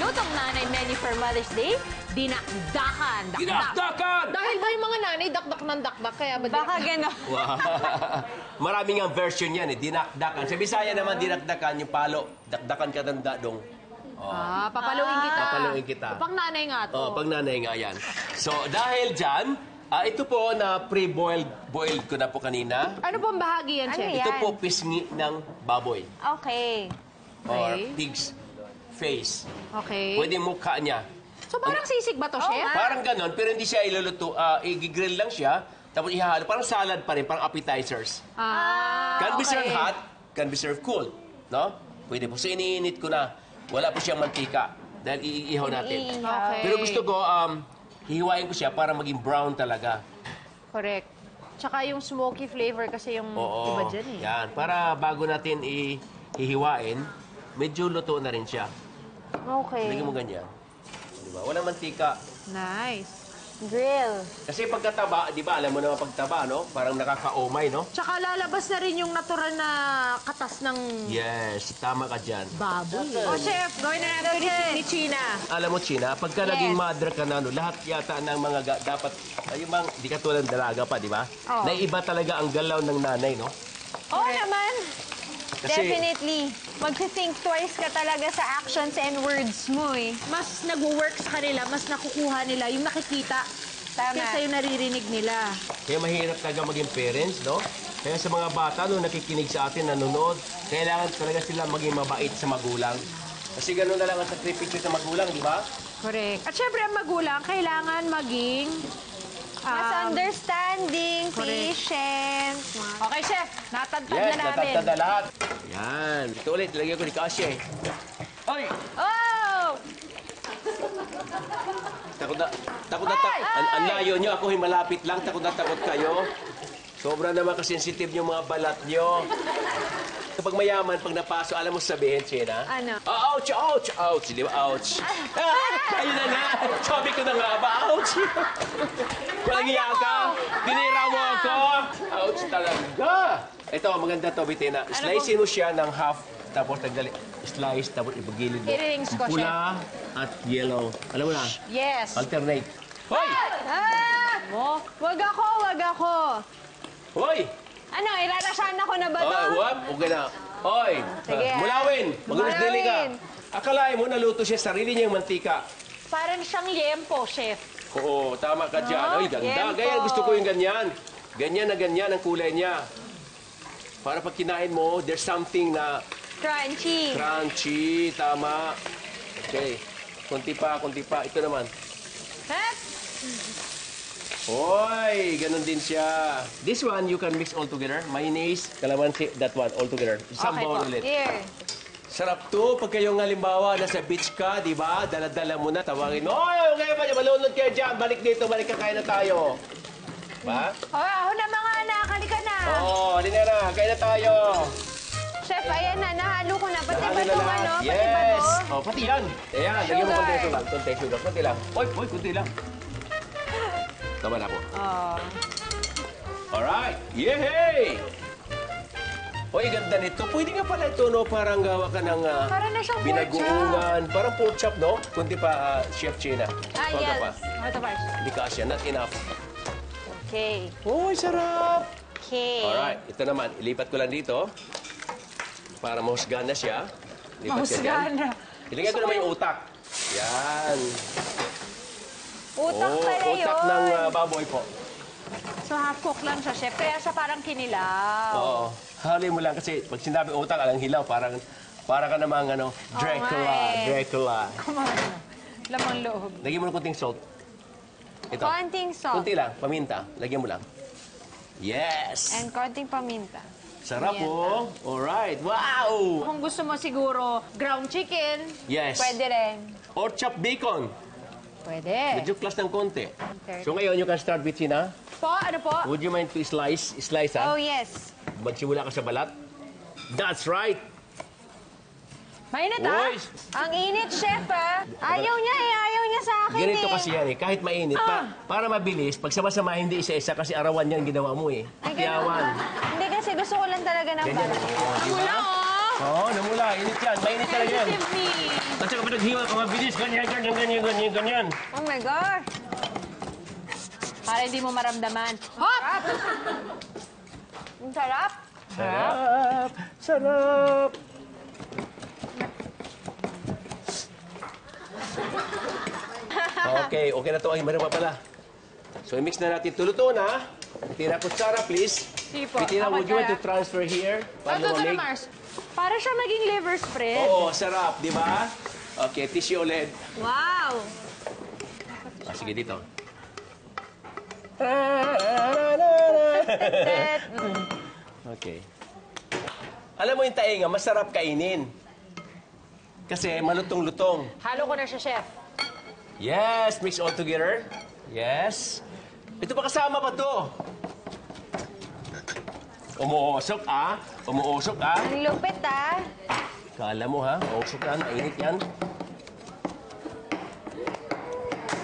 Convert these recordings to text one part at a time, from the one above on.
nilutong nanay Meni for Mother's Day, dinakdakan. Dinakdakan! Dahil ba yung mga nanay dakdak ng dakdak, kaya ba Baka gano'n. Wow. Maraming ang version yan eh, dinakdakan. Sa Bisaya naman, dinakdakan yung palo. Dakdakan ka ng dadong. Papaluin kita. Papaluin kita. Pang nanay nga to. Pag nanay nga yan. So, dahil dyan, ito po na boiled ko na po kanina. Ano pong bahagi yan, Ano Chef? yan? Ito po pisngi ng baboy. Okay. Or Okay. pig's face. Okay. Pwede mukha niya. So parang sisig ba to, Chef? Parang ganon, pero hindi siya iluluto. I-grill lang siya, tapos ihahalo. Parang salad pa rin, parang appetizers. Can be served hot, can be served cool. No? Pwede po. So iniinit ko na. Wala po siyang mantika. Dahil iihaw natin. Okay. Pero gusto ko, hihiwain ko siya para maging brown talaga. Correct. Tsaka yung smoky flavor kasi yung iba dyan eh. Yan. Para bago natin hihiwain, medyo luto na rin siya. Okay. Lagyan mo ganyan. Diba? Walang mantika. Nice. Grill. Kasi pagkataba, di ba, alam mo naman pagtaba, no? Parang nakaka-omay, no? Tsaka lalabas na rin yung natural na katas ng Yes, tama ka dyan. baboy. O, Chef, gawin na natin ni China. Alam mo, China, pagka naging mother ka na, no, lahat yata ng mga dapat, yung mga, di ka tulad ng dalaga pa, di ba? Oo. Naiba talaga ang galaw ng nanay, no? Oo naman. Kasi, Definitely. Mag-think twice ka talaga sa actions and words mo eh. Mas nag-work sa kanila, mas nakukuha nila yung nakikita. Tama. Kaysa yung naririnig nila. kaya mahirap talaga maging parents, no? Kaya sa mga bata, no, nakikinig sa atin, nanonood, kailangan talaga sila maging mabait sa magulang. Kasi gano'n na lang ang sakripisyo sa magulang, di ba? Correct. At syempre, ang magulang, kailangan maging... Mas understanding, correct. patient. Okay, Chef. Natantad Yes, na namin. natatanda lahat. Yan. Ito ulit, lagyan ko ni Kasya eh. Ay! Oh! Takot na, ang layo nyo, ako malapit lang, takot kayo. Sobra naman kasensitive yung mga balat nyo. Kapag mayaman, pag napaso, alam mo sabihin, Chena? Ano? Ouch, ouch, ouch. Di ba, ouch? Ayun na nga. Sabi ko na nga ba, ouch? Walang iya ka. Tinira mo ako. Ouch talaga. Ito, maganda to, Bitina. Slicein mo siya ng half, tapos tagdali. Slice, tapos ibagilid mo. I-rings ko, Pula at yellow. Alam mo na, Yes. alternate. Hoy! Wag ako, wag ako. Hoy! Ano, irarasahan ako na ba to? Wap, okay na. Hoy! Sige, Mulawin! Magulos dili ka. Mulawin. Akalain mo, naluto siya sarili niyang mantika. Parang siyang liempo, Chef. Oo, tama ka dyan. Ay, ganda. Yempo. Ganyan, gusto ko yung ganyan. Ganyan na ganyan ang kulay niya. Para pag kinain mo, there's something na Crunchy. crunchy. Tama. Okay. Kunti pa, kunti pa. Ito naman. Ha? Hoy, ganun din siya. This one, you can mix all together. Mayonnaise, calamansi, that one, all together. Isang Okay bowl po. ulit. Here. Sarap to. Pag kayong halimbawa, nasa beach ka, di ba? Dala-dala mo na, tawagin mo, oy, okay ba? Malunod kayo dyan. Balik dito, balik ka, kain na tayo. Ba? Ako na mga anak, halika na. Oo, halina na, kain na tayo. Chef, ayan na, nahalo ko na. Pati ba Nahalo na itong lahat. ano? Pati ba Yes. to? Oh, pati yan. Ayan, lagyan mo Sugar. konti sugar. Konti sugar. Konti lang. Oy, konti lang. Tama na po. Alright. Yehey! Oy, ganda nito. Pwede nga pala ito, no? Parang gawa ka ng Parang na siyang pork binagoongan. Parang pork chop, no? Kunti pa, Chef China. Huwag ka pa. Ito pa. Hindi kasya. Not enough. Okay. Oy, sarap! Okay. Alright. Ito naman. Ilipat ko lang dito. Para mahusgan na siya. Lipat ka dyan. Mahusgan na. Ilagay ko naman yung utak. Yan. Utak pala yun. Utak ng baboy po. So half-cook lang siya, Chef. Kaya siya parang kinilaw. Oo. Hali mo lang kasi pag sinabi utak, alang hilaw, parang ka namang Dracula. eh. Dracula. Come on. Lamang loob. Lagyan mo ng kunting salt. Ito. Konting salt. Kunti lang. Paminta. Lagyan mo lang. Yes! And konting paminta. Sarap po. Alright. Wow! Kung gusto mo siguro ground chicken, Yes. Pwede rin. Or chopped bacon. pwede. Medyo class ng konti. Okay. So ngayon, you can start with Tina. Po, ano po? Would you mind to slice? Slice, ha? Oh, yes. Magsimula ka sa balat. That's right. Mainit ah. Boys! Ang init, chef, ah. Ayaw niya eh. Ayaw niya sa akin Ganito eh. kasi yan eh. Kahit mainit, para mabilis, pag sama-sama hindi isa-isa kasi arawan yan ginawa mo eh. Ay, ganun Yawan. ba? Hindi kasi gusto ko lang talaga ng Ganyan. balat. Oh, di ba? Wala oh. Oo, namula. Init yan. Mainit talaga yan. Sensitive me. At saka pinaghiwa ka mabilis. Ganyan, ganyan, ganyan, ganyan, ganyan. Oh my gosh. Para hindi mo maramdaman. Hop! Ang sarap. Sarap! Sarap! Okay, okay na to. Ay, meron pa pala. So, i-mix na natin. Tuluto na. Tira kutsara, please. Sige po. Bettina, would you want to Kutsara. transfer here? Para Ito na, lumamig? Mars. Para siya maging liver spread. Oo, sarap, di ba? Okay, tissue ulit. Wow. Sige, dito. Okay. Alam mo yung tainga, masarap kainin. Kasi malutong-lutong. Halo ko na siya, chef. Yes, mix all together. Yes. Ito pa kasama pa to. Umuusok, ah. Umuusok, ah. Ang lupit, ah. Kala mo, ha? Usok yan. Mainit yan.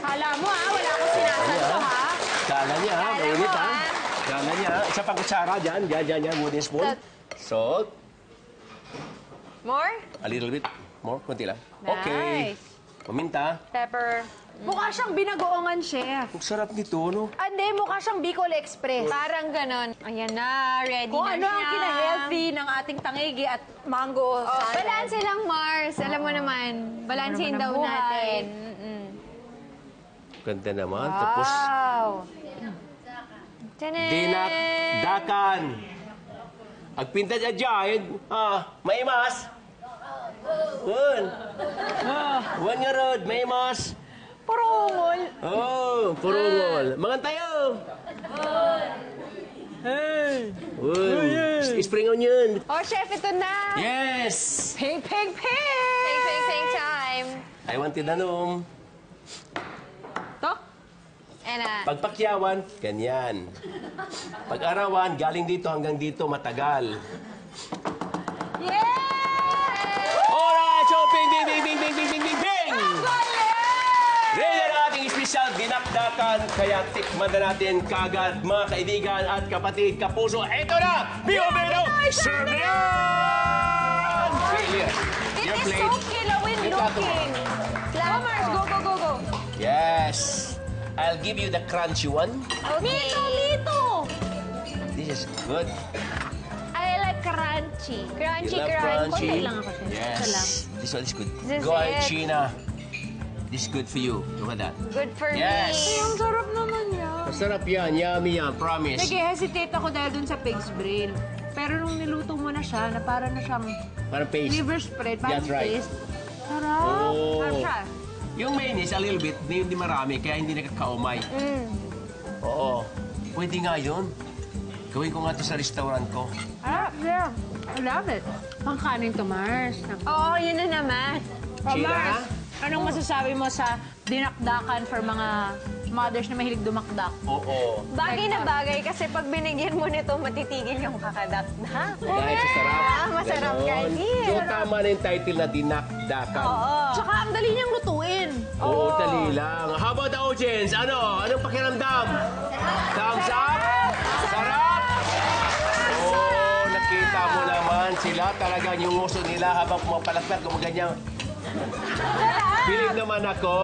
Hala mo, ha? Wala akong sinasadyo, ha? Kala niya, ha? Kala Mainit, mo, ha? ah. Kala niya, ha? Isa pang kutsara dyan. Dyan. Wooden spoon. Salt. More? A little bit. More. Kunti lang. Okay. Nice. Paminta. Pepper. Mukha siyang binagoongan, chef. Ang sarap nito, no? Hindi, mukha siyang Bicol Express. Parang ganon. Ayan na, ready Kung na ano ang siya. kina-healthy ng ating tangigi at mango Oh, salad. balanse lang, Mars. Alam mo naman. Balansehin naman daw ang buhay. natin. Mm-mm. Ganda naman. Tapos, Wow. Tanan! dinakdakan. Agpinta dyan dyan. May mas. Kun. Wan nga rod, may mas. Puro ungol. Oh, purungol. Mga tayo. Hey. Spring onion. Oh, chef, ito na. Yes. Ping, ping, ping! Ping time. I want tinanong. To? And Pagpakyawan, ganyan. Pag-arawan, galing dito hanggang dito, matagal. Alright, so ping, ping, ping, ping, ping, ping, ping, ping, ping! Ready na ating espesyal dinakdakan, kaya tikman na natin kagad, mga kaibigan at kapatid, kapuso. Ito na! Biomero Serbian! Failure. It Your is plate. so kilawin Yung plato mo. looking. Go, Mars. Go. Yes. I'll give you the crunchy one. Okay. Lito! This is good. I like crunchy. Crunchy, You love crunchy. Konti lang ako, chef. Yes. Ito lang. This one is good. This Go is ahead, it. Sheena. This is good for you. Look at that. Good for Yes. me. Ang sarap naman yan. Masarap yan. Yummy yan. Promise. Nag-hesitate ako dahil dun sa pig's brain. Pero nung niluto mo na siya, na para na siyang Parang paste. liver spread, parang That's right. paste. Sarap. Oh. Sarap siya. Yung mayonnaise, a little bit, hindi marami, kaya hindi nakakaumay. Oo. Pwede nga yun. Gawin ko nga to sa restaurant ko. Yeah. I love it. Pangkanin to, Mars. Oo, yun na naman. Oh, Sheila? Mars, anong masasabi mo sa dinakdakan for mga mothers na mahilig dumakdak? Oo. Bagay na bagay kasi pag binigyan mo nito, matitigil yung kakadakdak. Dahil sa sarap. Masarap Ganon. kasi. So, tama na yung title na dinakdakan. Tsaka ang dali niyang lutuin. Oo, dali lang. How about the audience? Anong pakiramdam? Thumbs up? Sarap? Oo, nakita mo naman sila. Talagang yung uso nila habang pumapalakpak, gumaganyan. Bilib naman ako.